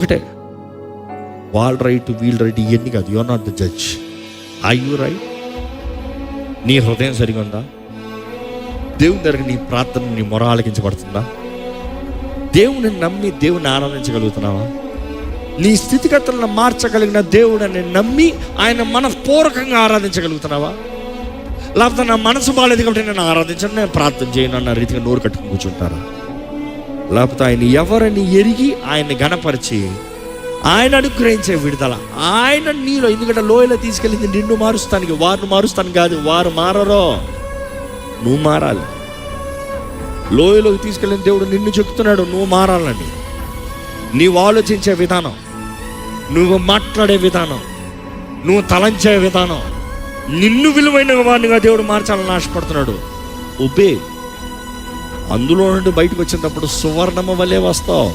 ఒకటే, వాళ్ళ రైట్ వీళ్ళ రైట్ ఇవన్నీ కాదు. You are not the judge. I you right? నీ హృదయం సరిగా ఉందా? దేవుని దగ్గర నీ ప్రార్థన, నీ మొర ఆలకించబడుతుందా? దేవుని నమ్మి దేవుని ఆరాధించగలుగుతున్నావా? నీ స్థితిగతులను మార్చగలిగిన దేవుడని నమ్మి ఆయన మనఃపూర్వకంగా ఆరాధించగలుగుతున్నావా? లేకపోతే నా మనసు బాగాలేదు కాబట్టి నేను ఆరాధించను, నేను ప్రార్థన చేయను అన్న రీతిగా నోరు కట్టుకుని కూర్చుంటారా? లేకపోతే ఆయన ఎవరని ఎరిగి ఆయన్ని గణపరిచి ఆయన అనుగ్రహించే విడుదల ఆయన నీలో. ఎందుకంటే లోయలో తీసుకెళ్ళింది నిన్ను మారుస్తానికి, వారిని మారుస్తాను కాదు. వారు మారరో, నువ్వు మారాలి. లోయలోకి తీసుకెళ్ళిన దేవుడు నిన్ను చెప్తున్నాడు నువ్వు మారాలని. నీవు ఆలోచించే విధానం, నువ్వు మాట్లాడే విధానం, నువ్వు తలంచే విధానం, నిన్ను విలువైన వాడినిగా దేవుడు మార్చాలని ఆశపడుతున్నాడు. ఒబే. అందులో నుండి బయటకు వచ్చినప్పుడు సువర్ణమ వలె వస్తావు.